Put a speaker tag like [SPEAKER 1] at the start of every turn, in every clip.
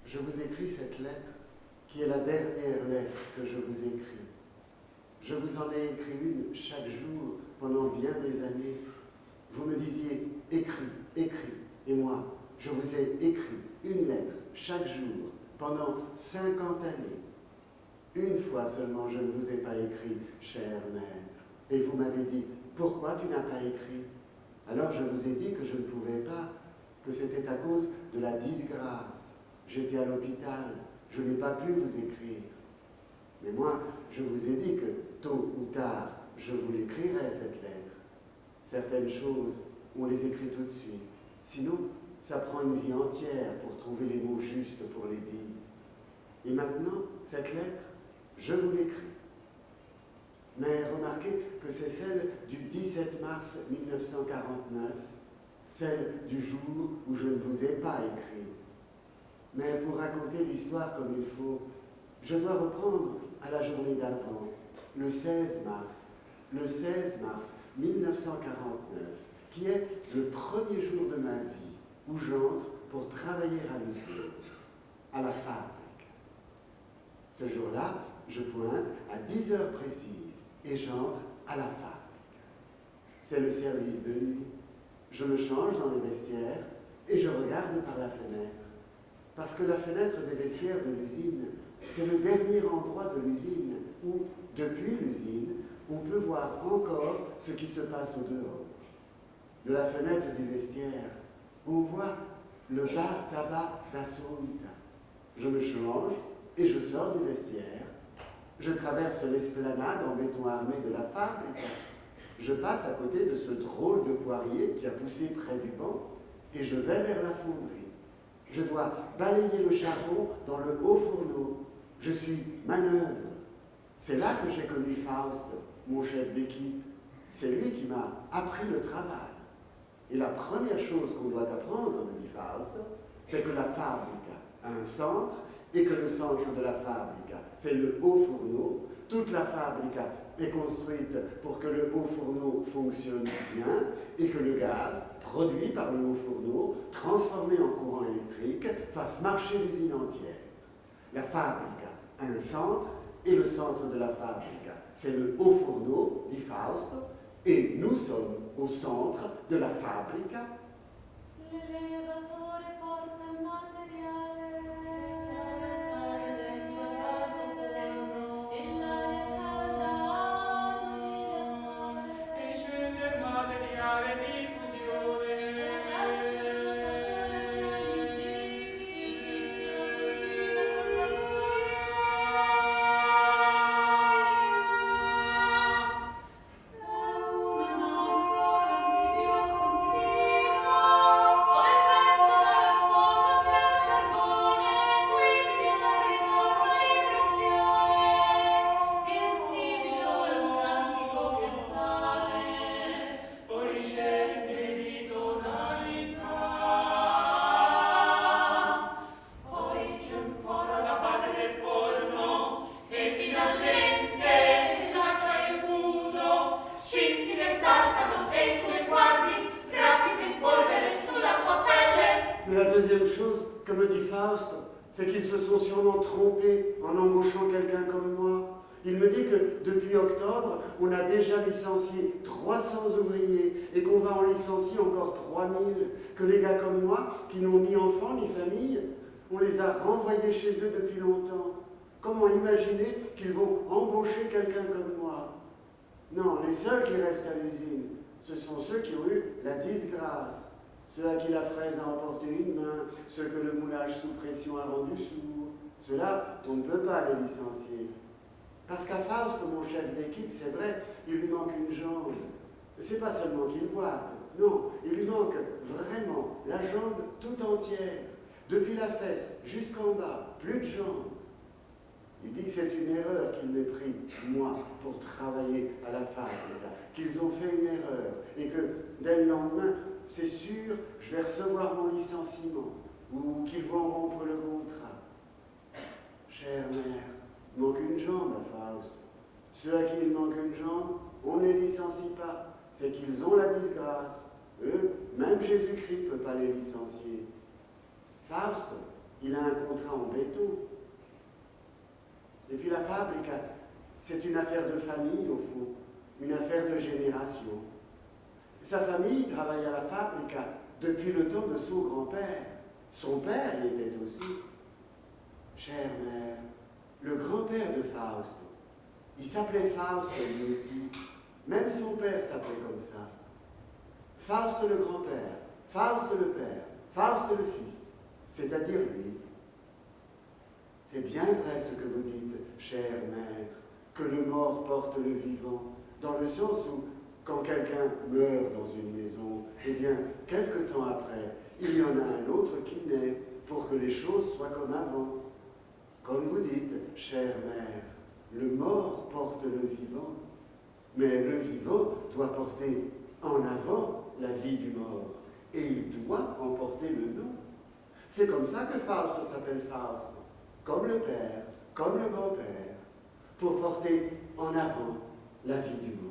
[SPEAKER 1] je vous écris cette lettre qui est la dernière lettre que je vous écris. Je vous en ai écrit une chaque jour pendant bien des années. Vous me disiez « écris, écris ». Et moi, je vous ai écrit une lettre chaque jour pendant 50 années. Une fois seulement, je ne vous ai pas écrit « chère mère ». Et vous m'avez dit « pourquoi tu n'as pas écrit ?» Alors je vous ai dit que je ne pouvais pas, que c'était à cause de la disgrâce. J'étais à l'hôpital, je n'ai pas pu vous écrire. Mais moi, je vous ai dit que tôt ou tard, je vous l'écrirai, cette lettre. Certaines choses, on les écrit tout de suite. Sinon, ça prend une vie entière pour trouver les mots justes pour les dire. Et maintenant, cette lettre, je vous l'écris. Mais remarquez que c'est celle du 17 mars 1949, celle du jour où je ne vous ai pas écrit. Mais pour raconter l'histoire comme il faut, je dois reprendre à la journée d'avant, le 16 mars 1949, qui est le premier jour de ma vie où j'entre pour travailler à l'usine, à la fabrique. Ce jour-là, je pointe à 10 heures précises et j'entre à la fabrique. C'est le service de nuit. Je me change dans les vestiaires et je regarde par la fenêtre. Parce que la fenêtre des vestiaires de l'usine, c'est le dernier endroit de l'usine où, depuis l'usine, on peut voir encore ce qui se passe au dehors. De la fenêtre du vestiaire, on voit le bar tabac d'Assunta. Je me change et je sors du vestiaire. Je traverse l'esplanade en béton armé de la fabrique. Je passe à côté de ce drôle de poirier qui a poussé près du banc et je vais vers la fonderie. Je dois balayer le charbon dans le haut fourneau. Je suis manœuvre. C'est là que j'ai connu Faust, mon chef d'équipe. C'est lui qui m'a appris le travail. Et la première chose qu'on doit apprendre, me dit Faust, c'est que la fabrique a un centre et que le centre de la fabrique, c'est le haut fourneau. Toute la fabrique est construite pour que le haut fourneau fonctionne bien et que le gaz, produit par le haut fourneau, transformé en courant électrique, fasse marcher l'usine entière. La fabrique a un centre et le centre de la fabrique, c'est le haut fourneau, dit Faust, et nous sommes au centre de la fabrique.
[SPEAKER 2] L'elevatore porta il materiale e l'aria calda aduni le sale
[SPEAKER 3] e scende il materiale di fusione.
[SPEAKER 2] Adesso il rotatore piani giri una nozze sensibile continua o il vento dal fuoco che il carbone quindi c'è il ritorno di pressione il sibilo è un cantico che sale
[SPEAKER 3] Poi scende di tonalità.
[SPEAKER 2] poi c'è un foro
[SPEAKER 3] Alla base del forno e finalmente l'acciaio fuso, scintille saltano e tu le guardi, graffiti in polvere sulla tua pelle.
[SPEAKER 1] Mais la deuxième chose que me dit Faust, c'est qu'ils se sont sûrement trompés en embauchant quelqu'un comme moi. Il me dit que depuis octobre, on a déjà licencié 300 ouvriers et qu'on va en licencier encore 3000, que les gars comme moi, qui n'ont ni enfants ni famille, on les a renvoyés chez eux depuis longtemps. Comment imaginer qu'ils vont embaucher quelqu'un comme moi? Non, les seuls qui restent à l'usine, ce sont ceux qui ont eu la disgrâce. Ceux à qui la fraise a emporté une main, ceux que le moulage sous pression a rendu sourds. Ceux-là, on ne peut pas les licencier. Parce qu'à Faust, mon chef d'équipe, c'est vrai, il lui manque une jambe. C'est pas seulement qu'il boite, non, il lui manque vraiment la jambe tout entière, depuis la fesse jusqu'en bas, plus de jambes. Il dit que c'est une erreur qu'il m'ait pris, moi, pour travailler à la fabrique, qu'ils ont fait une erreur et que dès le lendemain, c'est sûr, je vais recevoir mon licenciement ou qu'ils vont rompre le contrat. Chère mère, il manque une jambe à Faust. Ceux à qui il manque une jambe, on ne les licencie pas. C'est qu'ils ont la disgrâce. Eux, même Jésus-Christ ne peut pas les licencier. Faust, il a un contrat en béton. Et puis la fabrique, c'est une affaire de famille au fond, une affaire de génération. Sa famille travaille à la fabrique depuis le temps de son grand-père. Son père y était aussi. Chère mère, le grand-père de Fausto, il s'appelait Fausto lui aussi. Même son père s'appelait comme ça. Fausto le grand-père, Fausto le père, Fausto le fils, c'est-à-dire lui. C'est bien vrai ce que vous dites, chère mère, que le mort porte le vivant, dans le sens où, quand quelqu'un meurt dans une maison, eh bien, quelque temps après, il y en a un autre qui naît pour que les choses soient comme avant. Comme vous dites, chère mère, le mort porte le vivant, mais le vivant doit porter en avant la vie du mort, et il doit en porter le nom. C'est comme ça que Fausto s'appelle Fausto, comme le père, comme le grand-père, pour porter en avant la vie du mort.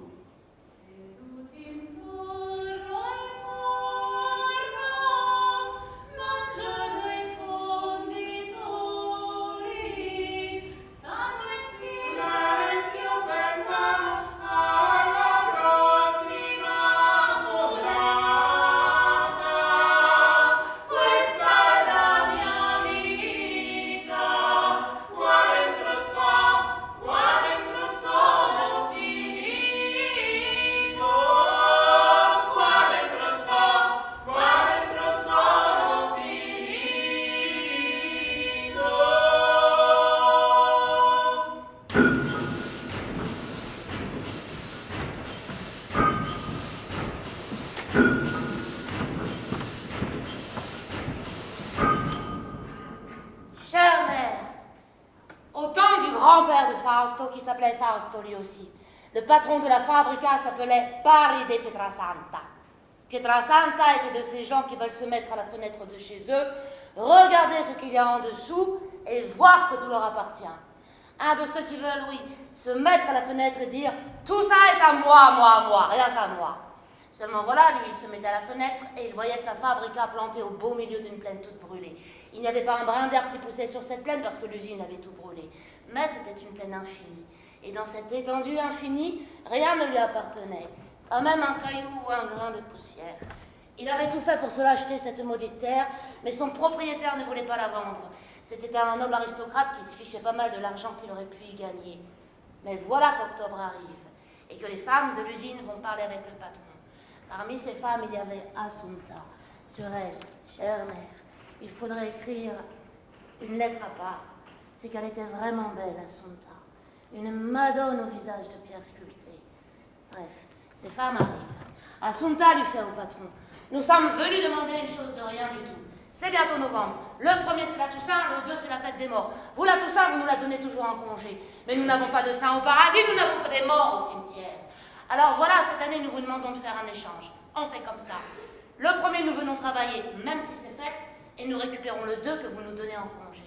[SPEAKER 4] Qui s'appelait Fausto lui aussi. Le patron de la fabrica s'appelait Pari de Pietrasanta. Pietrasanta était de ces gens qui veulent se mettre à la fenêtre de chez eux, regarder ce qu'il y a en dessous et voir que tout leur appartient. Un de ceux qui veulent, oui, se mettre à la fenêtre et dire « Tout ça est à moi, rien qu'à moi ». Seulement voilà, lui, il se mettait à la fenêtre et il voyait sa fabrica plantée au beau milieu d'une plaine toute brûlée. Il n'y avait pas un brin d'herbe qui poussait sur cette plaine parce que l'usine avait tout brûlé. Mais c'était une plaine infinie. Et dans cette étendue infinie, rien ne lui appartenait. Pas même un caillou ou un grain de poussière. Il avait tout fait pour se l'acheter, cette maudite terre, mais son propriétaire ne voulait pas la vendre. C'était un noble aristocrate qui se fichait pas mal de l'argent qu'il aurait pu y gagner. Mais voilà qu'octobre arrive, et que les femmes de l'usine vont parler avec le patron. Parmi ces femmes, il y avait Assunta. Sur elle, chère mère, il faudrait écrire une lettre à part. C'est qu'elle était vraiment belle, Assunta. Une madone au visage de pierre sculptée. Bref, ces femmes arrivent. Assunta lui fait au patron. Nous sommes venus demander une chose de rien du tout. C'est bientôt novembre. Le premier, c'est la Toussaint, le 2, c'est la fête des morts. Vous, la Toussaint, vous nous la donnez toujours en congé. Mais nous n'avons pas de saints au paradis, nous n'avons que des morts au cimetière. Alors voilà, cette année, nous vous demandons de faire un échange. On fait comme ça. Le premier, nous venons travailler, même si c'est fête, et nous récupérons le 2 que vous nous donnez en congé.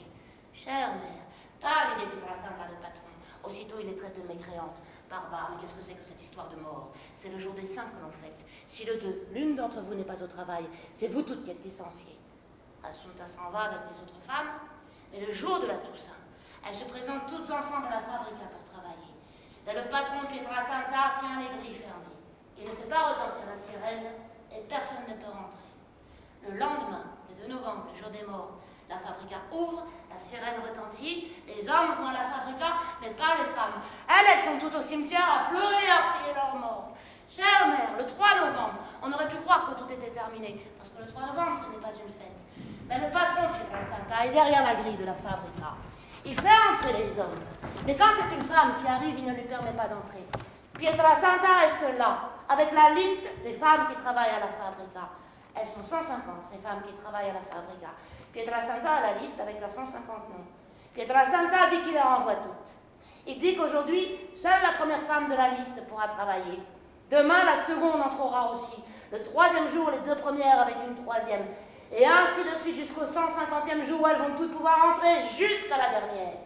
[SPEAKER 4] Chère mère, parlez des Pietrasanta à le patron. Aussitôt, il les traite de mécréantes. Barbares, mais qu'est-ce que c'est que cette histoire de mort? C'est le jour des saints que l'on fête. Si le 2, l'une d'entre vous n'est pas au travail, c'est vous toutes qui êtes licenciées. Assunta s'en va avec les autres femmes, mais le jour de la Toussaint, elles se présentent toutes ensemble à la fabrica pour travailler. Mais le patron Pietrasanta tient les grilles fermées. Il ne fait pas retentir la sirène et personne ne peut rentrer. Le lendemain, le 2 novembre, le jour des morts, la fabrica ouvre, la sirène retentit, les hommes vont à la fabrica, mais pas les femmes. Elles sont toutes au cimetière à pleurer et à prier leurs morts. Chère mère, le 3 novembre, on aurait pu croire que tout était terminé, parce que le 3 novembre, ce n'est pas une fête. Mais le patron Pietrasanta est derrière la grille de la fabrica. Il fait entrer les hommes, mais quand c'est une femme qui arrive, il ne lui permet pas d'entrer. Pietrasanta reste là, avec la liste des femmes qui travaillent à la fabrica. Elles sont 150, ces femmes qui travaillent à la fabrica. Pietrasanta a la liste avec leurs 150 noms. Pietrasanta dit qu'il les renvoie toutes. Il dit qu'aujourd'hui, seule la première femme de la liste pourra travailler. Demain, la seconde entrera aussi. Le 3e jour, les 2 premières avec une 3e. Et ainsi de suite jusqu'au 150e jour où elles vont toutes pouvoir entrer jusqu'à la dernière.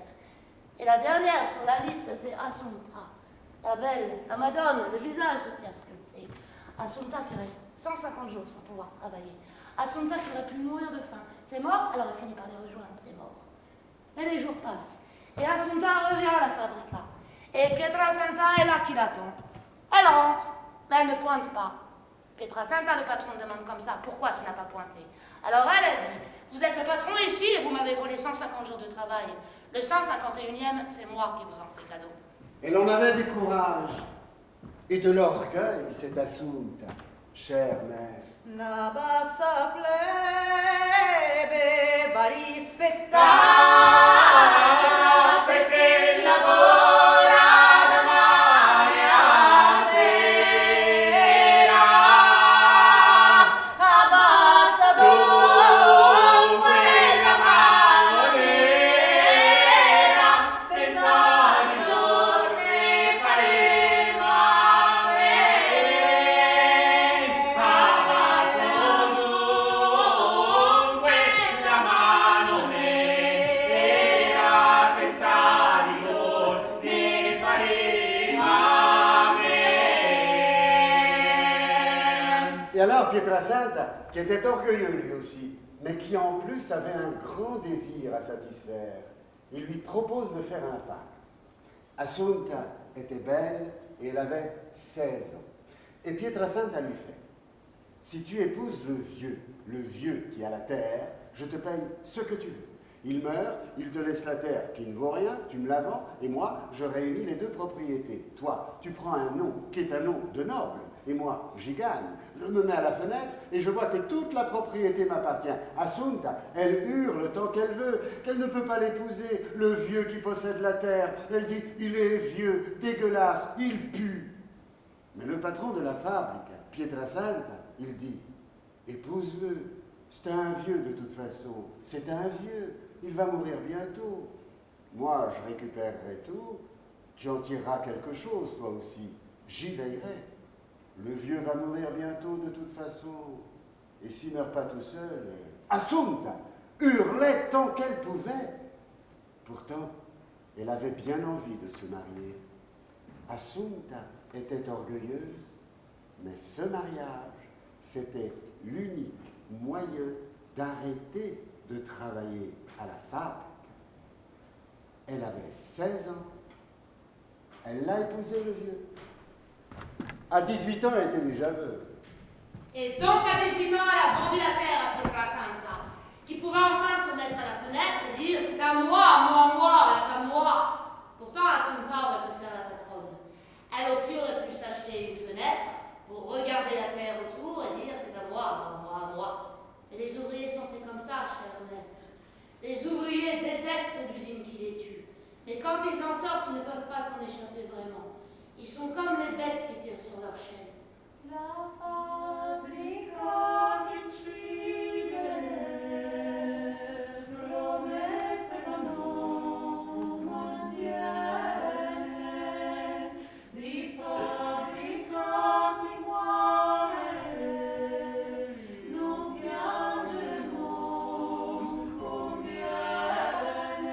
[SPEAKER 4] Et la dernière sur la liste, c'est Assunta. La belle, la madone, le visage de pierre sculptée. Assunta qui reste 150 jours sans pouvoir travailler. Assunta qui aurait pu mourir de faim, C'est mort, alors il finit par les rejoindre, c'est mort. Mais les jours passent, et Assunta revient à la fabrica. Et Pietrasanta est là qui l'attend. Elle rentre, mais elle ne pointe pas. Pietrasanta, le patron, demande comme ça, pourquoi tu n'as pas pointé? Alors elle dit, vous êtes le patron ici et vous m'avez volé 150 jours de travail. Le 151e, c'est moi qui vous en fais cadeau.
[SPEAKER 1] Elle en avait du courage et de l'orgueil, cette Assunta, chère mère.
[SPEAKER 3] Nabassa plebe va rispettata perché lavora da mare a sera. Abbassa dunque la mano nera, senza ritorne faremo
[SPEAKER 1] Et alors Pietrasanta, qui était orgueilleux lui aussi, mais qui en plus avait un grand désir à satisfaire, il lui propose de faire un pacte. Assunta était belle et elle avait 16 ans. Et Pietrasanta lui fait, si tu épouses le vieux qui a la terre, je te paye ce que tu veux. Il meurt, il te laisse la terre qui ne vaut rien, tu me la vends, et moi, je réunis les deux propriétés. Toi, tu prends un nom qui est un nom de noble, et moi, j'y gagne. Je me mets à la fenêtre et je vois que toute la propriété m'appartient. Assunta, elle hurle tant qu'elle veut, qu'elle ne peut pas l'épouser, le vieux qui possède la terre. Elle dit, il est vieux, dégueulasse, il pue. Mais le patron de la fabrique, Pietrasanta, il dit, épouse-le. C'est un vieux de toute façon, c'est un vieux, il va mourir bientôt. Moi, je récupérerai tout, tu en tireras quelque chose, toi aussi. J'y veillerai. Le vieux va mourir bientôt de toute façon. Et s'il ne meurt pas tout seul, Assunta hurlait tant qu'elle pouvait. Pourtant, elle avait bien envie de se marier. Assunta était orgueilleuse, mais ce mariage, c'était l'unique moyen d'arrêter de travailler à la fabrique. Elle avait 16 ans. Elle l'a épousé, le vieux. À 18 ans, elle était déjà veuve.
[SPEAKER 4] Et donc, à 18 ans, elle a vendu la terre à Pietrasanta, qui pouvait enfin se mettre à la fenêtre et dire « c'est à moi, à moi ». Pourtant, Assunta aurait pu faire la patronne. Elle aussi aurait pu s'acheter une fenêtre pour regarder la terre autour et dire « c'est à moi ». Mais les ouvriers sont faits comme ça, chère mère. Les ouvriers détestent l'usine qui les tue. Mais quand ils en sortent, ils ne peuvent pas s'en échapper vraiment. Ils sont comme les bêtes qui tirent sur leur chaîne.
[SPEAKER 2] La fabrica decidere, promette ma non mantiene, di fabbrica si muore, non piangere non conviene,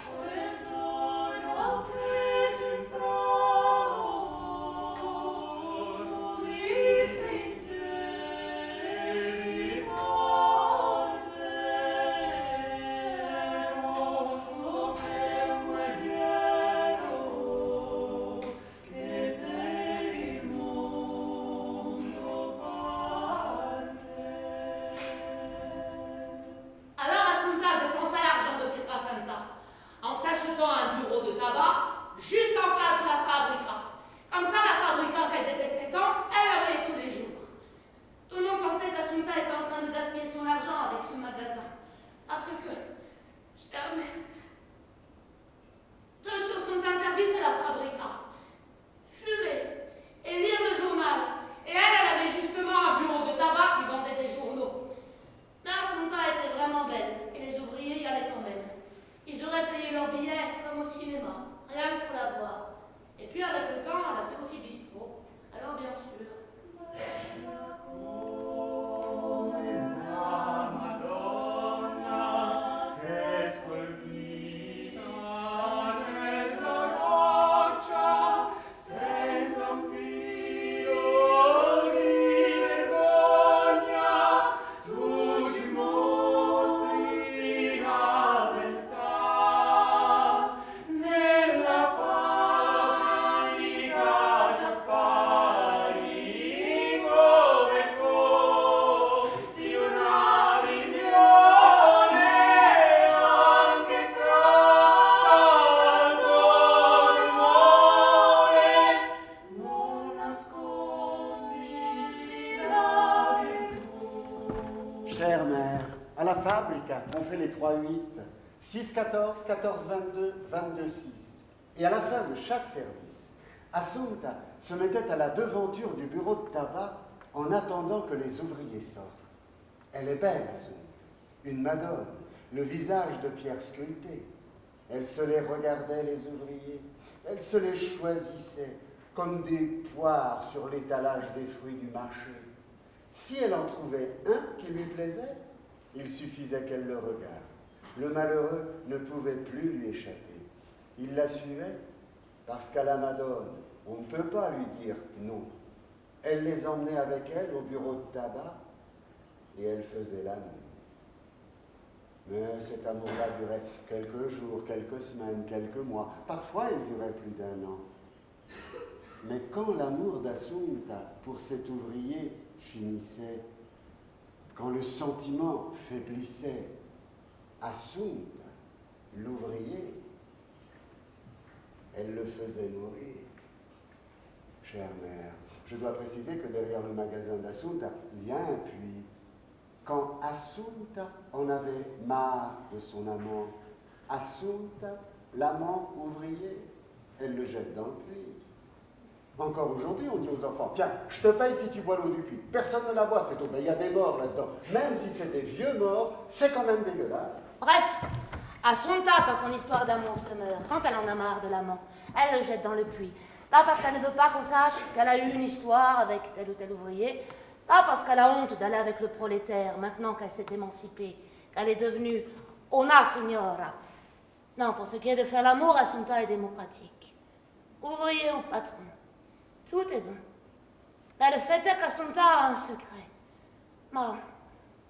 [SPEAKER 2] quel giorno preso in prova, mi stringevi forte, come un guerriero che per il mondo parte.
[SPEAKER 4] Alors Assunta dépensa l'argent de Pietrasanta en s'achetant un bureau de tabac juste en face de la fabrica. Comme ça, la fabrica qu'elle détestait tant, elle la voyait tous les jours. Tout le monde pensait qu'Assunta était en train de gaspiller son argent avec ce magasin. Parce que, chère mère, deux choses sont interdites à la fabrica. Fumer et lire le journal. Et elle avait justement un bureau de tabac qui vendait des journaux. Mais Assunta était vraiment belle, et les ouvriers y allaient quand même. Ils auraient payé leur billet comme au cinéma, rien que pour la voir. Et puis avec le temps, elle a fait aussi bistrot. Alors bien sûr.
[SPEAKER 2] Madonna che scolpita nella roccia senza un filo di vergogna, tu ci muori.
[SPEAKER 1] 3-8, 6-14, 14-22, 22-6. Et à la fin de chaque service, Assunta se mettait à la devanture du bureau de tabac en attendant que les ouvriers sortent. Elle est belle, Assunta, une madone, le visage de pierre sculpté. Elle se les regardait, les ouvriers, elle se les choisissait comme des poires sur l'étalage des fruits du marché. Si elle en trouvait un qui lui plaisait, il suffisait qu'elle le regarde. Le malheureux ne pouvait plus lui échapper. Il la suivait parce qu'à la madone, on ne peut pas lui dire non. Elle les emmenait avec elle au bureau de tabac et elle faisait l'amour. Mais cet amour-là durait quelques jours, quelques semaines, quelques mois. Parfois, il durait plus d'1 an. Mais quand l'amour d'Assunta pour cet ouvrier finissait, quand le sentiment faiblissait, Assunta, l'ouvrier, elle le faisait mourir. Chère mère, je dois préciser que derrière le magasin d'Assunta, il y a un puits. Quand Assunta en avait marre de son amant, Assunta, l'amant ouvrier, elle le jette dans le puits. Encore aujourd'hui, on dit aux enfants, tiens, je te paye si tu bois l'eau du puits. Personne ne la boit, cette eau. Ben, il y a des morts là-dedans. Même si c'est des vieux morts, c'est quand même dégueulasse.
[SPEAKER 4] Bref, Assunta, quand son histoire d'amour se meurt, quand elle en a marre de l'amant, elle le jette dans le puits. Pas parce qu'elle ne veut pas qu'on sache qu'elle a eu une histoire avec tel ou tel ouvrier, pas parce qu'elle a honte d'aller avec le prolétaire maintenant qu'elle s'est émancipée, qu'elle est devenue una signora. Non, pour ce qui est de faire l'amour, Assunta est démocratique. Ouvrier ou patron, tout est bon. Mais le fait est qu'Assunta a un secret. Ma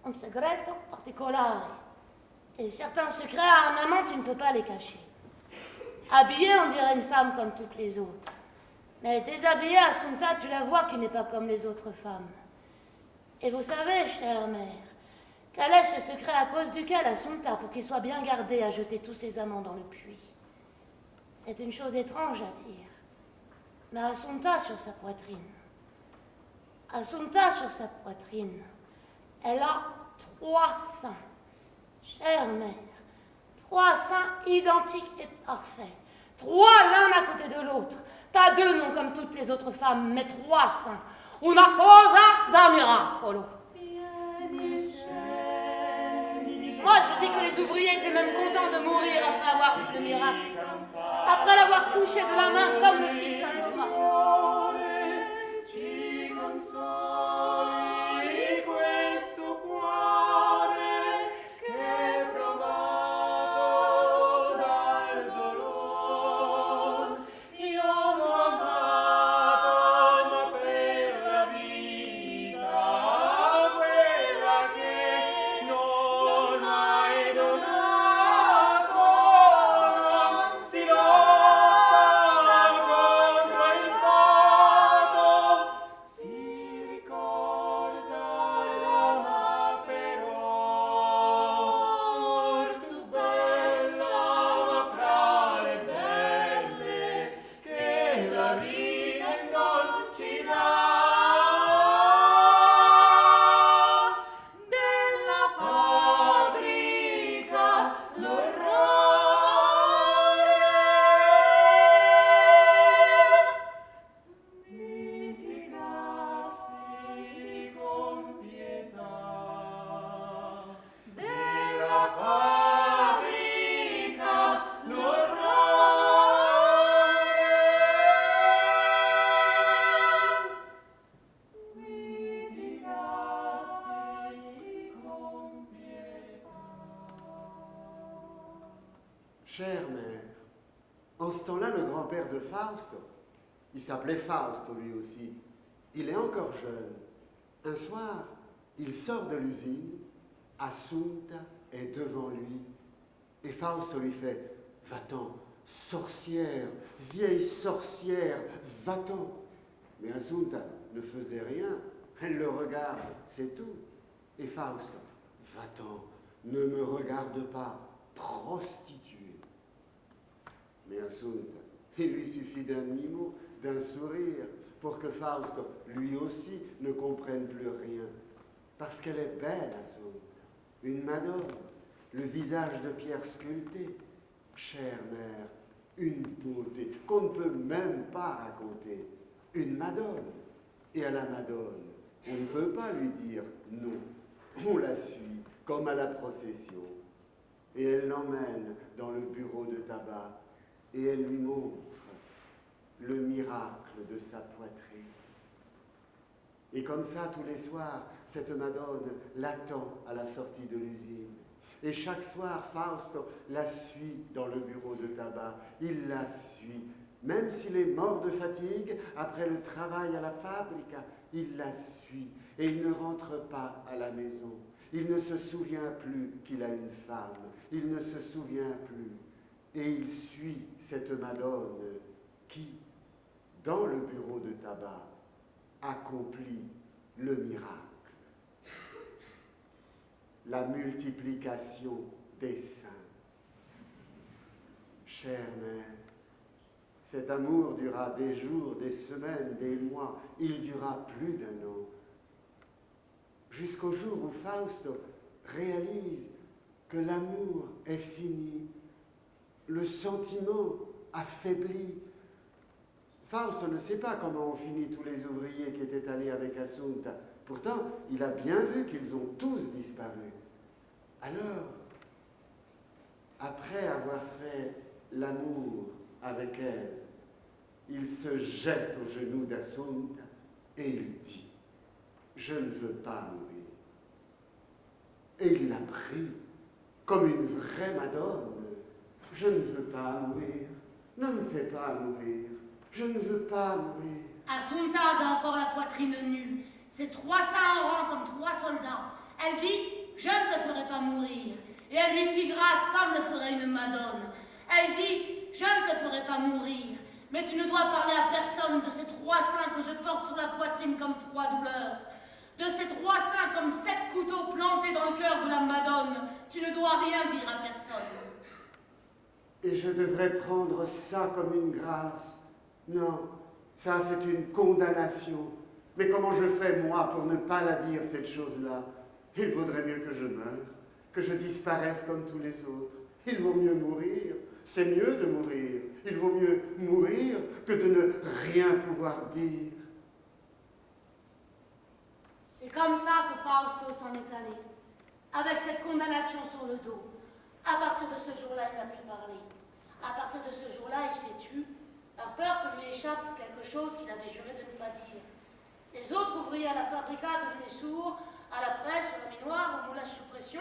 [SPEAKER 4] un segreto particolare. Et certains secrets à un amant, tu ne peux pas les cacher. Habillée, on dirait une femme comme toutes les autres. Mais déshabillée, Assunta, tu la vois qui n'est pas comme les autres femmes. Et vous savez, chère mère, quel est ce secret à cause duquel Assunta, pour qu'il soit bien gardé, a jeté tous ses amants dans le puits? C'est une chose étrange à dire. Mais Assunta sur sa poitrine, elle a 3 seins. Chère mère, 3 seins identiques et parfaits. 3 l'un à côté de l'autre. Pas 2 non comme toutes les autres femmes, mais 3 seins. Una cosa da miracolo. Moi, je dis que les ouvriers étaient même contents de mourir après avoir vu le miracle. Après l'avoir touché de la main comme le fit saint Thomas.
[SPEAKER 1] Chère mère, en ce temps-là, le grand-père de Fausto, il s'appelait Fausto lui aussi, il est encore jeune. Un soir, il sort de l'usine, Assunta est devant lui, et Fausto lui fait « Va-t'en, sorcière, vieille sorcière, va-t'en !» Mais Assunta ne faisait rien, elle le regarde, c'est tout. Et Fausto « Va-t'en, ne me regarde pas, prostituée !» Mais Assunta, il lui suffit d'un demi-mot, d'un sourire, pour que Fausto, lui aussi, ne comprenne plus rien. Parce qu'elle est belle, Assunta, une madone, le visage de pierre sculpté. Chère mère, une beauté qu'on ne peut même pas raconter, une Madone. Et à la Madone, on ne peut pas lui dire non. On la suit comme à la procession. Et elle l'emmène dans le bureau de tabac et elle lui montre le miracle de sa poitrine. Et comme ça, tous les soirs, cette Madone l'attend à la sortie de l'usine. Et chaque soir, Fausto la suit dans le bureau de tabac. Il la suit. Même s'il est mort de fatigue, après le travail à la fabrica, il la suit. Et il ne rentre pas à la maison. Il ne se souvient plus qu'il a une femme. Il ne se souvient plus. Et il suit cette Madone qui, dans le bureau de tabac, accomplit le miracle. La multiplication des saints. Chère mère, cet amour dura des jours, des semaines, des mois. Il dura plus d'1 an. Jusqu'au jour où Fausto réalise que l'amour est fini, le sentiment affaibli. Fausto ne sait pas comment ont fini tous les ouvriers qui étaient allés avec Assunta. Pourtant, il a bien vu qu'ils ont tous disparu. Alors, après avoir fait l'amour avec elle, il se jette aux genoux d'Assunta et il dit « Je ne veux pas mourir ». Et il l'a pris comme une vraie Madone. « Je ne veux pas mourir, ne me fais pas mourir, je ne veux pas mourir ».
[SPEAKER 4] Assunta avait encore la poitrine nue, ses 3 seins en rang comme 3 soldats. Elle dit « Je ne te ferai pas mourir ». Et elle lui fit grâce comme le ferait une Madone. Elle dit « Je ne te ferai pas mourir, mais tu ne dois parler à personne de ces 3 seins que je porte sur la poitrine comme 3 douleurs. De ces 3 seins comme 7 couteaux plantés dans le cœur de la Madone. Tu ne dois rien dire à personne. »
[SPEAKER 1] Et je devrais prendre ça comme une grâce. Non, ça c'est une condamnation. Mais comment je fais, moi, pour ne pas la dire, cette chose-là? Il vaudrait mieux que je meure, que je disparaisse comme tous les autres. Il vaut mieux mourir. C'est mieux de mourir. Il vaut mieux mourir que de ne rien pouvoir dire.
[SPEAKER 4] C'est comme ça que Fausto s'en est allé, avec cette condamnation sur le dos. À partir de ce jour-là, il n'a plus parlé. À partir de ce jour-là, il s'est tu, par peur que lui échappe quelque chose qu'il avait juré de ne pas dire. Les autres ouvriers à la fabrica devenaient sourds, à la presse, au laminoir, au moulage sous pression.